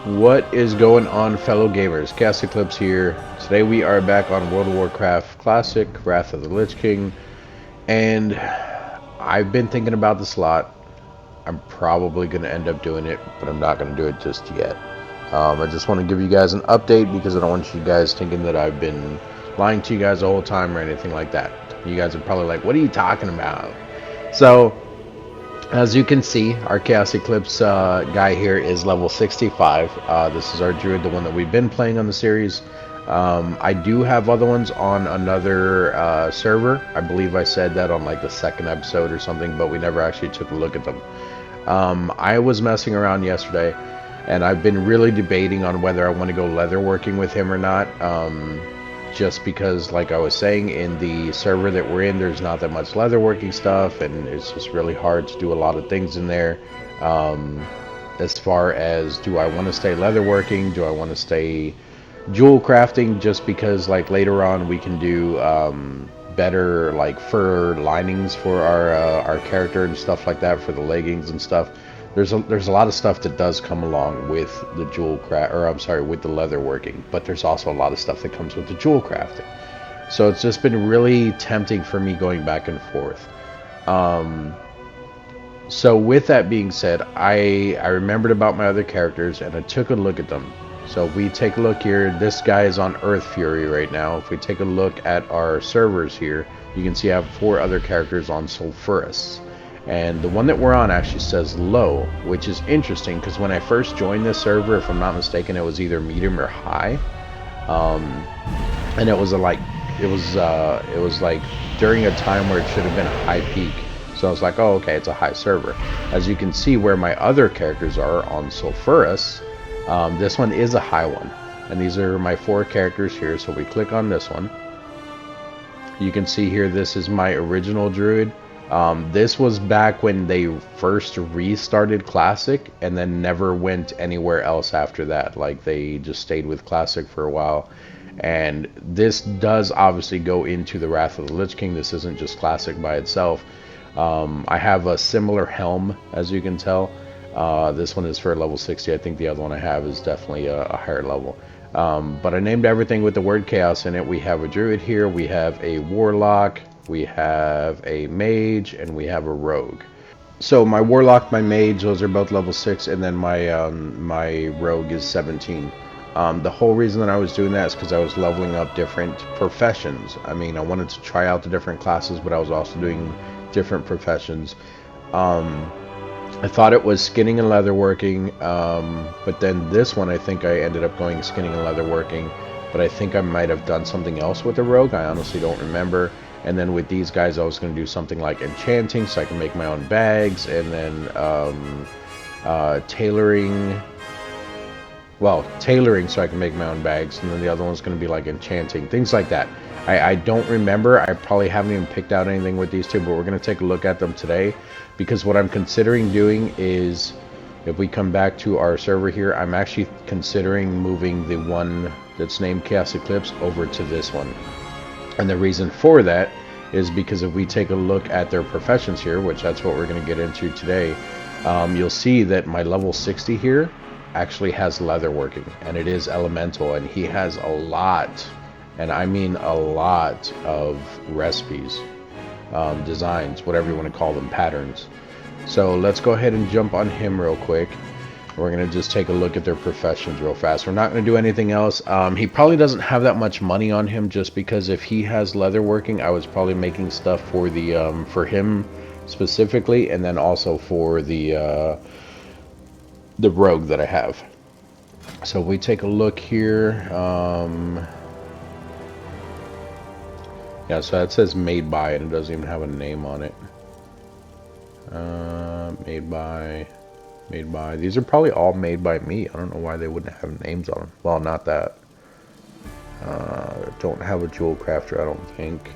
What is going on, fellow gamers? ChaosEclipse here. Today we are back on World of Warcraft Classic, Wrath of the Lich King, and I've been thinking about this a lot. I'm probably going to end up doing it, but I'm not going to do it just yet. I just want to give you guys an update because I don't want you guys thinking that I've been lying to you guys the whole time or anything like that. You guys are probably like, what are you talking about? So, as you can see, our ChaosEclipse guy here is level 65. This is our druid, the one that we've been playing on the series. I do have other ones on another server. I believe I said that on like the second episode or something, but we never actually took a look at them. I was messing around yesterday, and I've been really debating on whether I want to go leatherworking with him or not. Just because, like I was saying, in the server that we're in, there's not that much leatherworking stuff, and it's just really hard to do a lot of things in there. As far as, do I want to stay leatherworking? Do I want to stay jewel crafting? Just because, like, later on we can do better, like, fur linings for our character and stuff like that, for the leggings and stuff. There's a lot of stuff that does come along with the with the leatherworking, but there's also a lot of stuff that comes with the jewel crafting. So it's just been really tempting for me going back and forth. So with that being said, I remembered about my other characters and I took a look at them. So if we take a look here, this guy is on Earth Fury right now. If we take a look at our servers here, you can see I have 4 other characters on Sulfurous. And the one that we're on actually says low, which is interesting because when I first joined this server, if I'm not mistaken, it was either medium or high. And it was like during a time where it should have been a high peak. So I was like, oh, okay, it's a high server. As you can see where my other characters are on Sulfurous, this one is a high one. And these are my 4 characters here. So we click on this one. You can see here, this is my original druid. This was back when they first restarted Classic and then never went anywhere else after that. Like, they just stayed with Classic for a while. And this does obviously go into the Wrath of the Lich King. This isn't just Classic by itself. I have a similar helm, as you can tell. This one is for level 60. I think the other one I have is definitely a higher level. But I named everything with the word chaos in it. We have a druid here. We have a warlock. We have a mage, and we have a rogue. So my warlock, my mage, those are both level 6, and then my rogue is 17. The whole reason that I was doing that is because I was leveling up different professions. I mean, I wanted to try out the different classes, but I was also doing different professions. I thought it was skinning and leatherworking, but then this one I think I ended up going skinning and leatherworking, but I think I might have done something else with the rogue. I honestly don't remember. And then with these guys, I was going to do something like enchanting, so I can make my own bags, and then tailoring, so I can make my own bags, and then the other one's going to be like enchanting, things like that. I don't remember. I probably haven't even picked out anything with these two, but we're going to take a look at them today, because what I'm considering doing is, if we come back to our server here, I'm actually considering moving the one that's named ChaosEclipse over to this one. And the reason for that is because if we take a look at their professions here, which that's what we're going to get into today, you'll see that my level 60 here actually has leatherworking, and it is elemental, and he has a lot, and I mean a lot, of recipes, designs, whatever you want to call them, patterns. So let's go ahead and jump on him real quick. We're going to just take a look at their professions real fast. We're not going to do anything else. He probably doesn't have that much money on him, just because if he has leatherworking, I was probably making stuff for the for him specifically, and then also for the rogue that I have. So we take a look here. Yeah, so that says made by, and it doesn't even have a name on it. Made by. These are probably all made by me. I don't know why they wouldn't have names on them. Well, not that. Don't have a jewel crafter, I don't think.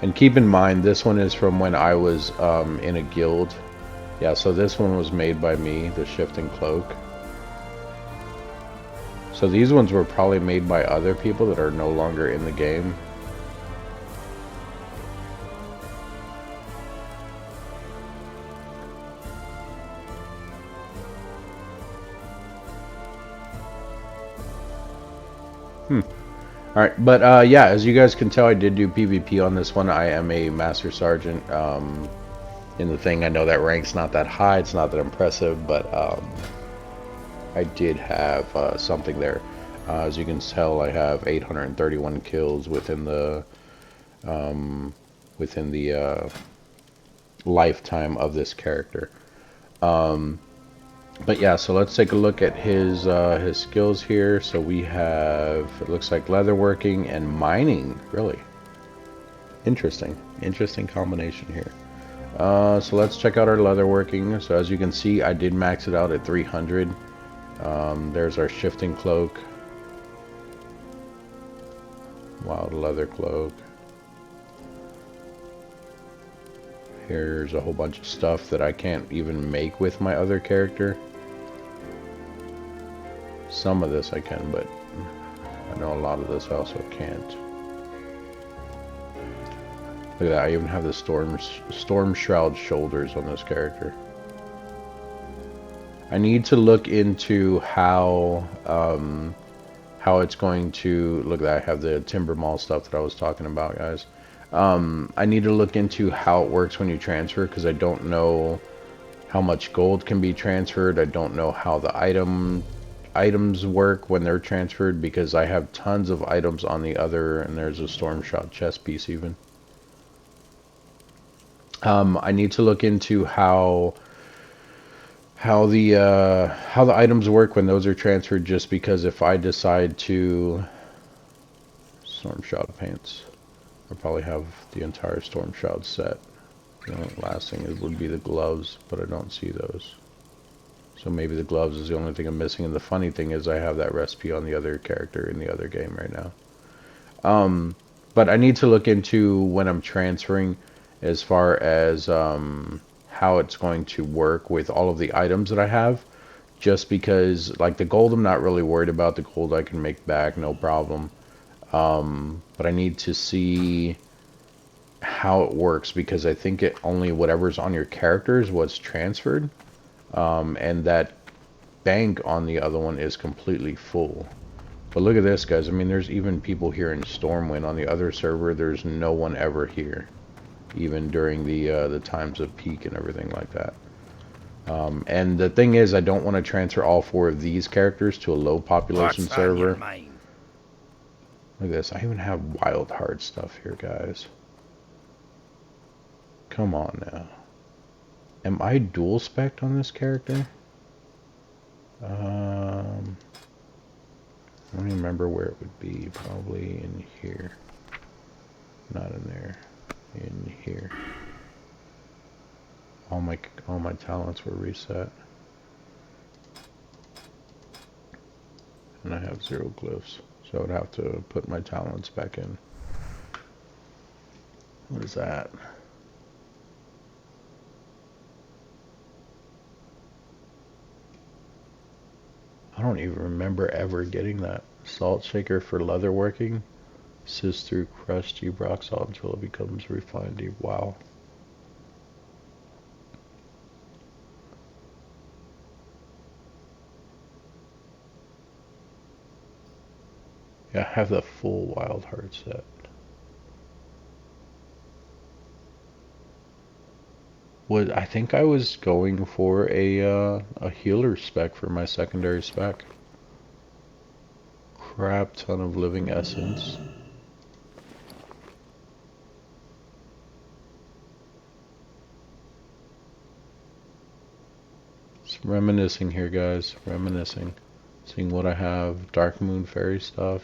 And keep in mind, this one is from when I was in a guild. Yeah, so this one was made by me, the shifting cloak. So these ones were probably made by other people that are no longer in the game. All right, but yeah, as you guys can tell, I did do PvP on this one. I am a Master Sergeant in the thing. I know that rank's not that high, it's not that impressive, but I did have something there. As you can tell, I have 831 kills within the um, lifetime of this character. But yeah, so let's take a look at his skills here. So we have, it looks like leatherworking and mining. Really interesting combination here. So let's check out our leatherworking. So as you can see, I did max it out at 300. There's our shifting cloak, wild leather cloak. Here's a whole bunch of stuff that I can't even make with my other character. Some of this I can, but I know a lot of this I also can't. Look at that, I even have the storm shroud shoulders on this character. I need to look into how it's going to look. At that, I have the timber mall stuff that I was talking about, guys. I need to look into how it works when you transfer, because I don't know how much gold can be transferred. I don't know how the items work when they're transferred, because I have tons of items on the other, and there's a storm shot chest piece even. I need to look into how the items work when those are transferred, just because if I decide to storm shroud pants, I probably have the entire storm shroud set. The last thing would be the gloves, but I don't see those. So maybe the gloves is the only thing I'm missing. And the funny thing is I have that recipe on the other character in the other game right now. But I need to look into when I'm transferring, as far as how it's going to work with all of the items that I have. Just because, like, the gold I'm not really worried about. The gold I can make back, no problem. But I need to see how it works, because I think it only whatever's on your character is what's transferred. And that bank on the other one is completely full. But look at this, guys. I mean, there's even people here in Stormwind. On the other server, there's no one ever here, even during the times of peak and everything like that. And the thing is, I don't want to transfer all 4 of these characters to a low population server. Look at this. I even have wild heart stuff here, guys. Come on now. Am I dual spec'd on this character? I don't even remember where it would be. Probably in here. Not in there. In here. All my talents were reset. And I have 0 glyphs. So I would have to put my talents back in. What is that? I don't even remember ever getting that. Salt shaker for leatherworking. Sift through crushed rock salt until it becomes refined. Wow. Yeah, I have the full wild heart set. I think I was going for a healer spec for my secondary spec. Crap ton of living essence. Just reminiscing here, guys. Reminiscing. Seeing what I have. Dark Moon Fairy stuff.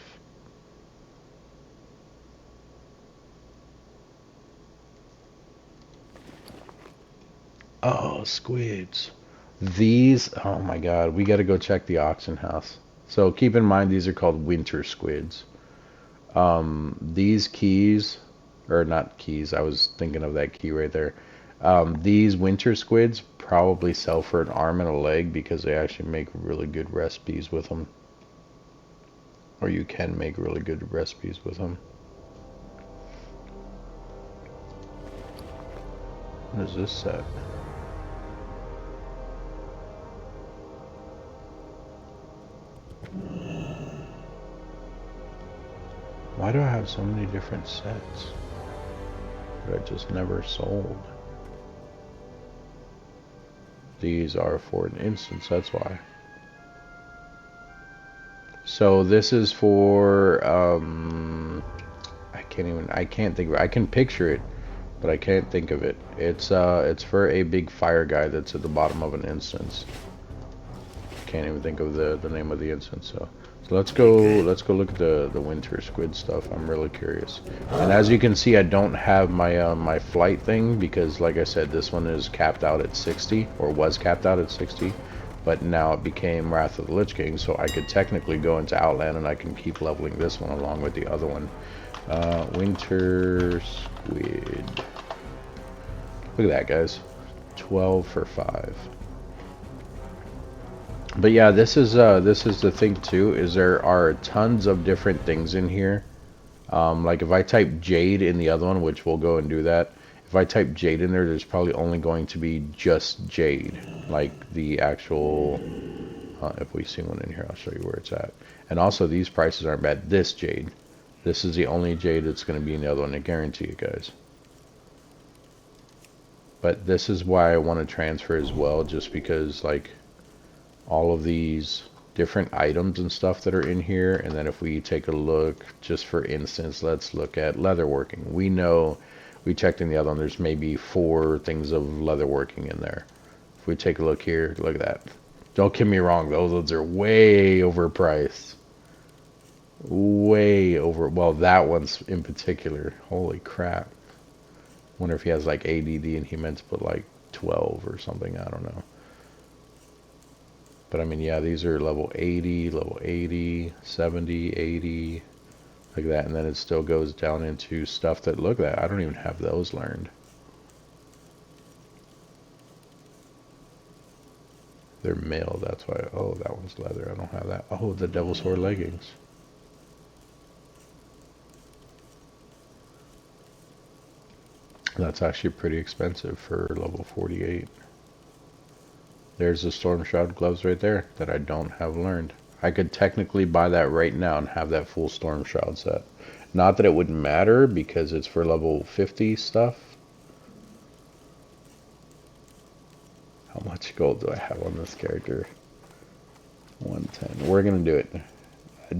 Oh, squids. These, oh my god, we gotta go check the auction house. So keep in mind, these are called winter squids. These keys, or not keys, I was thinking of that key right there. These winter squids probably sell for an arm and a leg, because they actually make really good recipes with them. Or you can make really good recipes with them. What is this set? Why do I have so many different sets that I just never sold? These are for an instance, that's why. So this is for, I can't think of it. I can picture it, but I can't think of it. It's for a big fire guy that's at the bottom of an instance. Can't even think of the name of the instance. So let's go look at the winter squid stuff. I'm really curious. And as you can see, I don't have my my flight thing because, like I said, this one is capped out at 60, or was capped out at 60, but now it became Wrath of the Lich King, so I could technically go into Outland and I can keep leveling this one along with the other one. Winter squid. Look at that, guys. 12 for 5. But yeah, this is the thing too, is there are tons of different things in here. Like if I type jade in the other one, which we'll go and do that, if I type jade in there, there's probably only going to be just jade, like the actual, if we see one in here, I'll show you where it's at. And also these prices aren't bad. This jade, this is the only jade that's going to be in the other one, I guarantee you guys. But this is why I want to transfer as well, just because like all of these different items and stuff that are in here. And then if we take a look, just for instance, let's look at leatherworking. We know, we checked in the other one, there's maybe 4 things of leatherworking in there. If we take a look here, look at that. Don't get me wrong, those are way overpriced. Way over, well, that one's in particular, holy crap. Wonder if he has like ADD and he meant to put like 12 or something, I don't know. But I mean, yeah, these are level 80, 70, 80, like that. And then it still goes down into stuff that, look at that, I don't even have those learned. They're mail, that's why. Oh, that one's leather, I don't have that. Oh, the Devil's Sword leggings. That's actually pretty expensive for level 48. There's the Storm Shroud gloves right there that I don't have learned. I could technically buy that right now and have that full Storm Shroud set. Not that it would matter because it's for level 50 stuff. How much gold do I have on this character? 110. We're going to do it.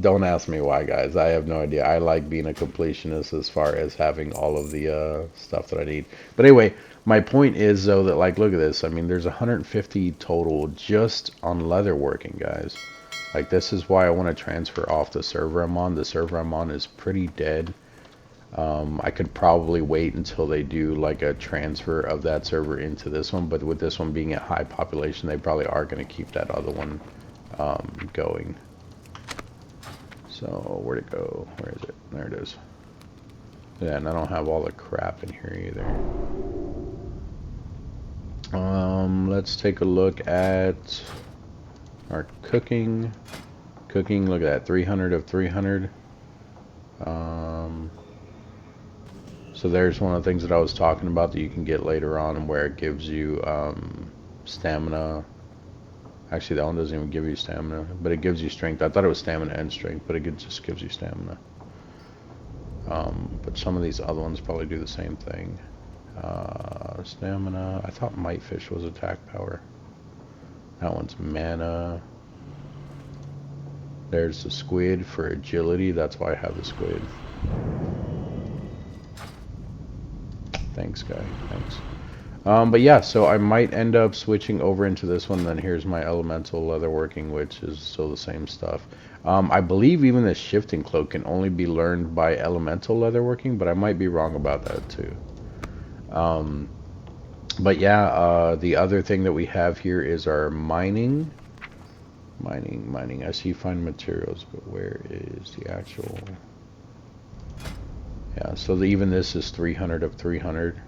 Don't ask me why, guys. I have no idea. I like being a completionist as far as having all of the stuff that I need. But anyway, my point is, though, that, like, look at this. I mean, there's 150 total just on leatherworking, guys. Like, this is why I want to transfer off the server I'm on. The server I'm on is pretty dead. I could probably wait until they do, like, a transfer of that server into this one. But with this one being at high population, they probably are going to keep that other one going. So, where'd it go? Where is it? There it is. Yeah, and I don't have all the crap in here either. Let's take a look at our cooking. Cooking, look at that, 300 of 300. So there's one of the things that I was talking about that you can get later on, where it gives you stamina. Actually, that one doesn't even give you stamina, but it gives you strength. I thought it was stamina and strength, but it just gives you stamina. But some of these other ones probably do the same thing. Stamina. I thought Might Fish was attack power. That one's mana. There's the squid for agility. That's why I have the squid. Thanks, guy. Thanks. But yeah, so I might end up switching over into this one. Then here's my elemental leatherworking, which is still the same stuff. I believe even the shifting cloak can only be learned by elemental leatherworking, but I might be wrong about that too. But yeah, the other thing that we have here is our mining. Mining. I see fine materials, but where is the actual? Yeah, so even this is 300 of 300.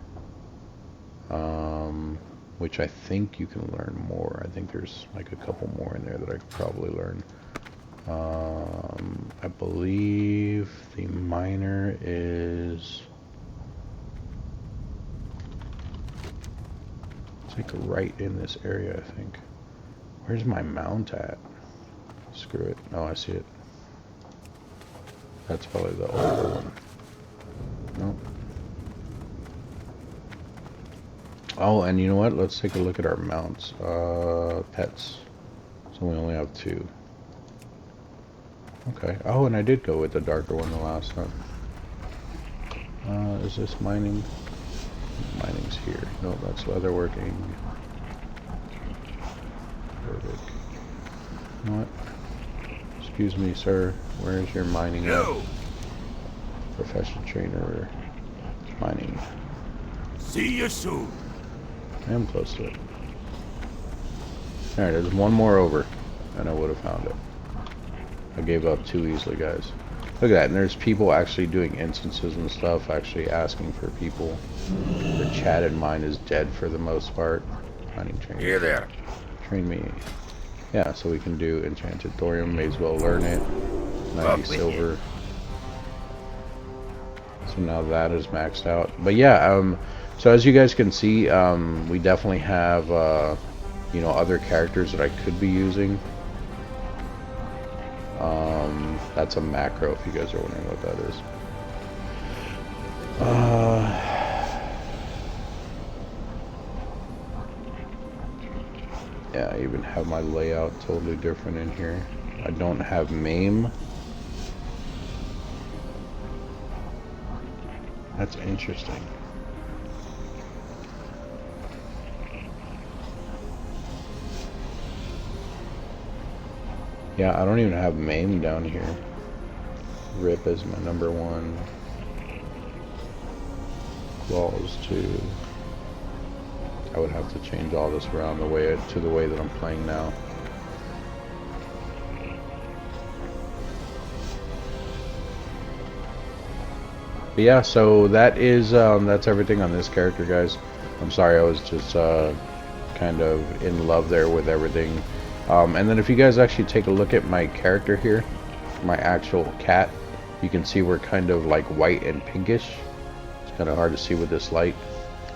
Which I think you can learn more. I think there's like a couple more in there that I could probably learn. I believe the miner is, it's like right in this area, I think. Where's my mount at? Screw it. Oh, I see it. That's probably the older one. Nope. Oh, and you know what? Let's take a look at our mounts. Pets. So we only have 2. Okay. Oh, and I did go with the darker one the last time. Is this mining? Mining's here. No, that's leatherworking. Perfect. You know what? Excuse me, sir. Where's your mining at? Professional trainer. Mining. See you soon. I'm close to it. Alright, there's one more over, and I would have found it. I gave up too easily, guys. Look at that, and there's people actually doing instances and stuff, actually asking for people. The chat in mine is dead for the most part. Mining training. Here there. Train me. Yeah, so we can do enchanted thorium, may as well learn it. 90 silver. So now that is maxed out. But yeah, so as you guys can see, we definitely have, you know, other characters that I could be using. That's a macro if you guys are wondering what that is. Yeah, I even have my layout totally different in here. I don't have MAME. That's interesting. Yeah, I don't even have MAME down here. RIP is my #1. Claws 2. I would have to change all this around the way to the way that I'm playing now. But yeah, so that is that's everything on this character, guys. I'm sorry, I was just kind of in love there with everything. And then if you guys actually take a look at my character here, my actual cat, you can see we're kind of like white and pinkish. It's kind of hard to see with this light.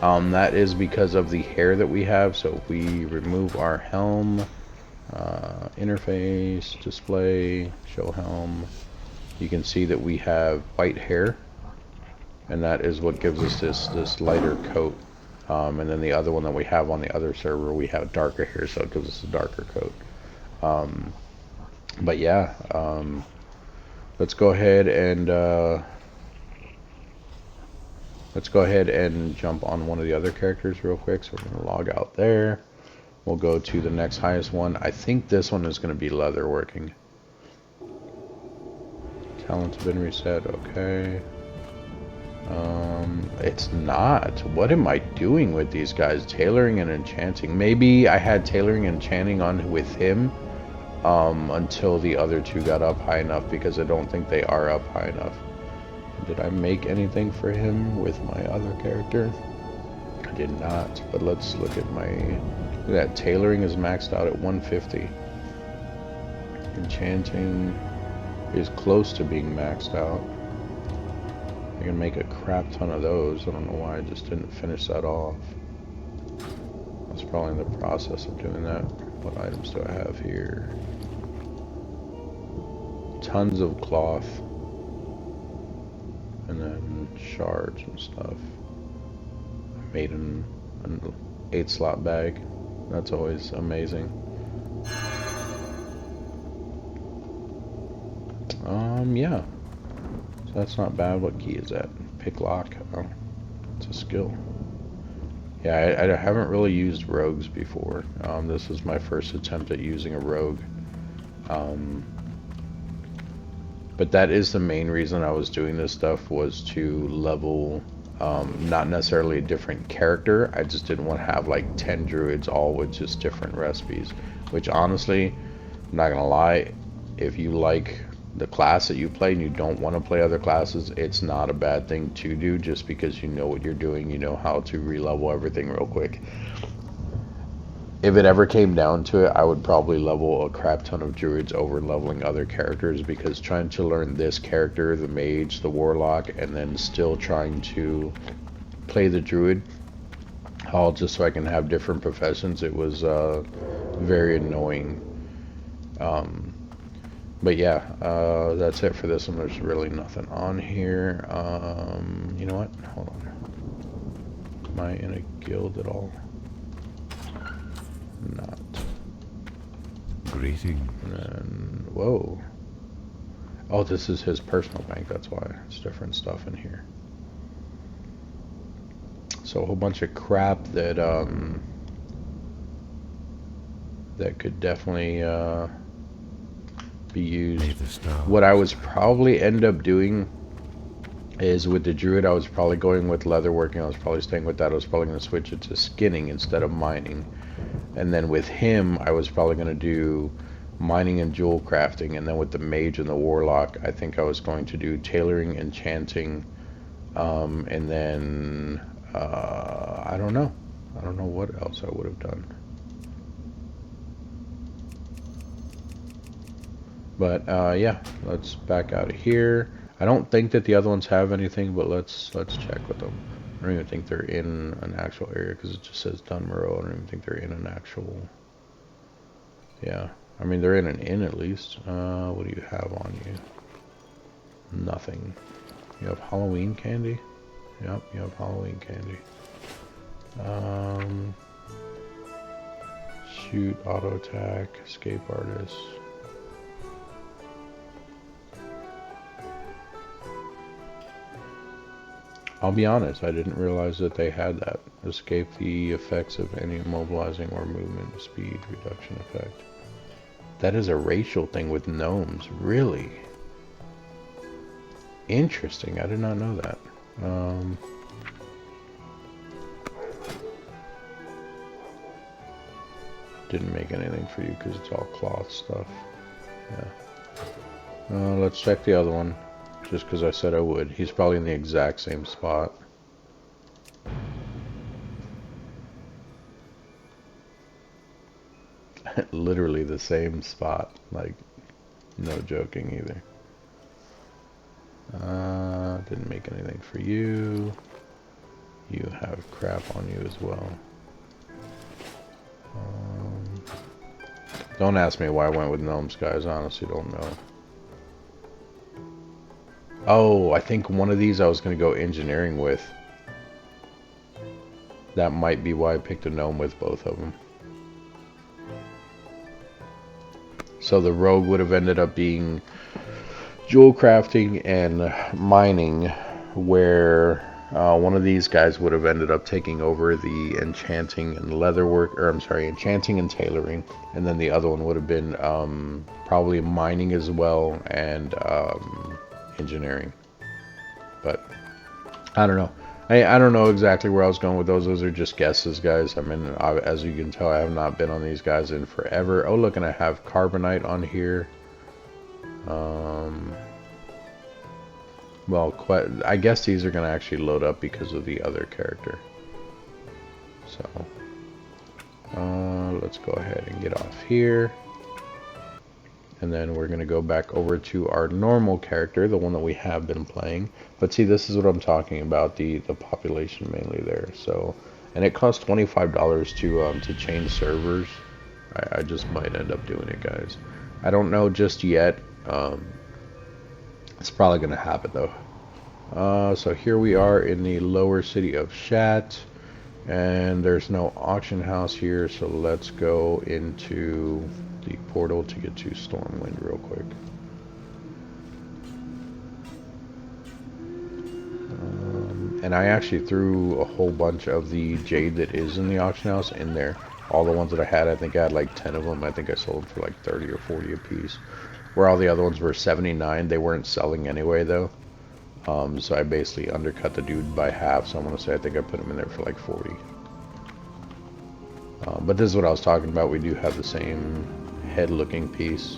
That is because of the hair that we have. So if we remove our helm, interface, display, show helm, you can see that we have white hair, and that is what gives us this lighter coat. And then the other one that we have on the other server, we have darker hair, so it gives us a darker coat. But yeah, let's go ahead and jump on one of the other characters real quick. So we're going to log out there. We'll go to the next highest one. I think this one is going to be leatherworking. Talents have been reset. Okay. It's not. What am I doing with these guys? Tailoring and enchanting. Maybe I had tailoring and enchanting on with him until the other two got up high enough, because I don't think they are up high enough. Did I make anything for him with my other character? I did not, but let's look at my... Look at that. Tailoring is maxed out at 150. Enchanting is close to being maxed out. I can make a crap ton of those. I don't know why I just didn't finish that off. I was probably in the process of doing that. What items do I have here? Tons of cloth. And then shards and stuff. I made an 8-slot bag. That's always amazing. Yeah. So that's not bad. What key is that? Pick lock. Oh, it's a skill. Yeah, I haven't really used rogues before. This is my first attempt at using a rogue. But that is the main reason I was doing this stuff, was to level, not necessarily a different character. I just didn't want to have like 10 druids all with just different recipes. Which honestly, I'm not gonna lie, if you like the class that you play and you don't want to play other classes, it's not a bad thing to do, just because you know what you're doing, you know how to re-level everything real quick. If it ever came down to it, I would probably level a crap ton of druids over leveling other characters, because trying to learn this character, the mage, the warlock, and then still trying to play the druid, all just so I can have different professions, it was very annoying. But yeah, that's it for this one. There's really nothing on here. You know what? Hold on. Am I in a guild at all? Not. Greetings. And then, whoa. Oh, this is his personal bank. That's why it's different stuff in here. So a whole bunch of crap that that could definitely be used. What I was probably end up doing is with the druid, I was probably going with leatherworking. I was probably staying with that. I was probably going to switch it to skinning instead of mining. And then with him, I was probably going to do mining and jewel crafting. And then with the mage and the warlock, I think I was going to do tailoring, enchanting, and then I don't know. I don't know what else I would have done. But yeah, let's back out of here. I don't think that the other ones have anything, but let's check with them. I don't even think they're in an actual area because it just says Dunmoro. I don't even think they're in an actual. Yeah, I mean they're in an inn at least. What do you have on you? Nothing. You have Halloween candy? Yep, you have Halloween candy. Shoot, auto attack, escape artist. I'll be honest, I didn't realize that they had that. Escape the effects of any immobilizing or movement speed reduction effect. That is a racial thing with gnomes, really? Interesting, I did not know that. Didn't make anything for you because it's all cloth stuff. Yeah. Let's check the other one. Just because I said I would. He's probably in the exact same spot. Literally the same spot. Like, no joking either. Didn't make anything for you. You have crap on you as well. Don't ask me why I went with gnomes, guys. I honestly don't know. Oh, I think one of these I was going to go engineering with. That might be why I picked a gnome with both of them. So the rogue would have ended up being jewel crafting and mining, where one of these guys would have ended up taking over the enchanting and leatherwork, or I'm sorry, enchanting and tailoring, and then the other one would have been probably mining as well and engineering. But I don't know. I don't know exactly where I was going with those. Those are just guesses, guys. I mean, as you can tell, I have not been on these guys in forever. Oh, look, and I have carbonite on here. Well, I guess these are going to actually load up because of the other character. So, let's go ahead and get off here. And then we're going to go back over to our normal character, the one that we have been playing. But see, this is what I'm talking about, the population mainly there. So, and it costs $25 to change servers. I just might end up doing it, guys. I don't know just yet. It's probably going to happen, though. So here we are in the lower city of Shat. And there's no auction house here, so let's go into the portal to get to Stormwind real quick. And I actually threw a whole bunch of the jade that is in the auction house in there. All the ones that I had, I think I had like 10 of them. I think I sold them for like 30 or 40 a piece. Where all the other ones were 79. They weren't selling anyway, though. So I basically undercut the dude by half. So I'm going to say I think I put him in there for like 40. But this is what I was talking about. We do have the same head looking piece.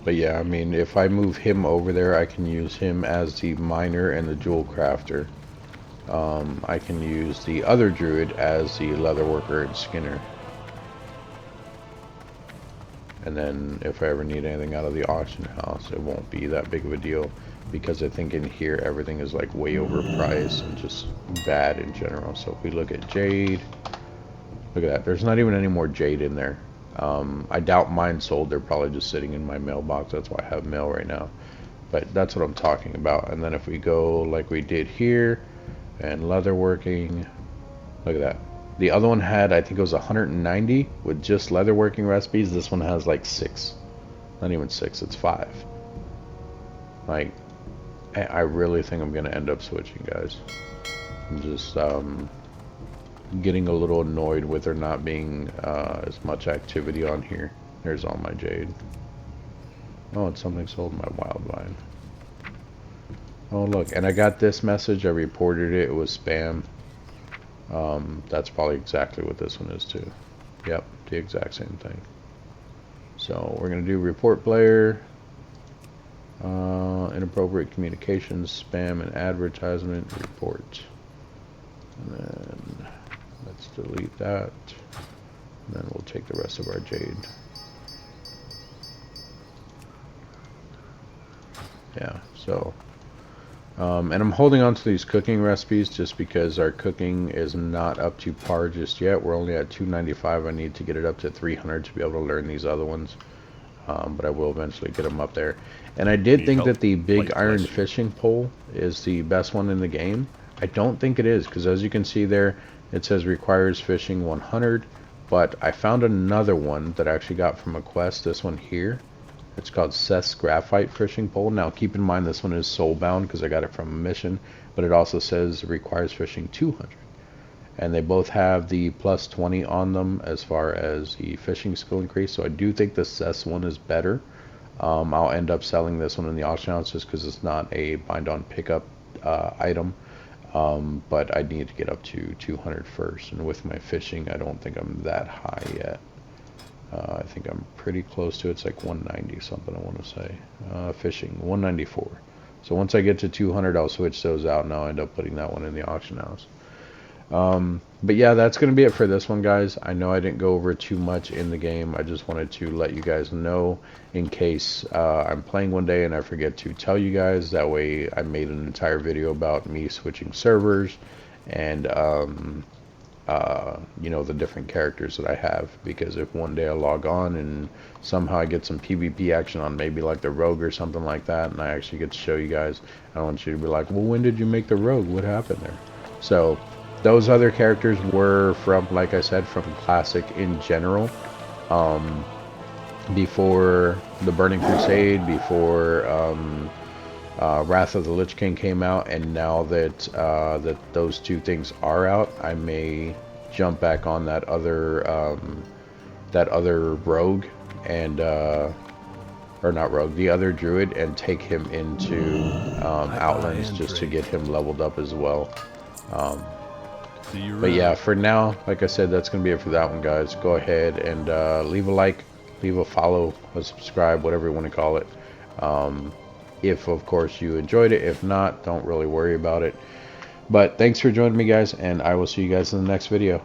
But yeah, I mean, if I move him over there, I can use him as the miner and the jewel crafter. I can use the other druid as the leatherworker and skinner. And then if I ever need anything out of the auction house, it won't be that big of a deal, because I think in here everything is like way overpriced and just bad in general. So if we look at jade, look at that. There's not even any more jade in there. I doubt mine sold. They're probably just sitting in my mailbox. That's why I have mail right now. But that's what I'm talking about. And then if we go like we did here, and leatherworking, look at that. The other one had, I think it was 190 with just leatherworking recipes. This one has like 6. Not even 6, it's 5. Like, I really think I'm going to end up switching, guys. I'm just getting a little annoyed with there not being as much activity on here. There's all my jade. Oh, it's something sold in my wild vine. Oh, look, and I got this message. I reported it. It was spam. That's probably exactly what this one is too. Yep, the exact same thing. So we're going to do report player, inappropriate communications, spam and advertisement, report. And then let's delete that. And then we'll take the rest of our jade. Yeah, so and I'm holding on to these cooking recipes just because our cooking is not up to par just yet. We're only at 295. I need to get it up to 300 to be able to learn these other ones. But I will eventually get them up there. And I did think that the big iron fishing pole is the best one in the game. I don't think it is, because as you can see there, it says requires fishing 100. But I found another one that I actually got from a quest, this one here. It's called Seth's Graphite Fishing Pole. Now keep in mind this one is soulbound because I got it from a mission, but it also says it requires fishing 200. And they both have the plus 20 on them as far as the fishing skill increase. So I do think the Seth's one is better. I'll end up selling this one in the auction house just because it's not a bind on pickup item. But I need to get up to 200 first. And with my fishing, I don't think I'm that high yet. I think I'm pretty close to it. It's like 190 something, I want to say. Fishing 194. So once I get to 200, I'll switch those out, and I'll end up putting that one in the auction house. But yeah, that's going to be it for this one, guys. I know I didn't go over too much in the game. I just wanted to let you guys know in case I'm playing one day and I forget to tell you guys. That way I made an entire video about me switching servers and you know, the different characters that I have, because if one day I log on and somehow I get some PvP action on maybe like the rogue or something like that, and I actually get to show you guys, I don't want you to be like, well, when did you make the rogue? What happened there? So those other characters were from, like I said, from Classic in general. Before the Burning Crusade, before Wrath of the Lich King came out, and now that that those two things are out, I may jump back on that other rogue and or not rogue, the other druid, and take him into Outlands just to get him leveled up as well. But yeah, for now, like I said, that's gonna be it for that one, guys. Go ahead and leave a like, leave a follow, a subscribe, whatever you want to call it. If of course you enjoyed it. If not, don't really worry about it. But thanks for joining me, guys, and I will see you guys in the next video.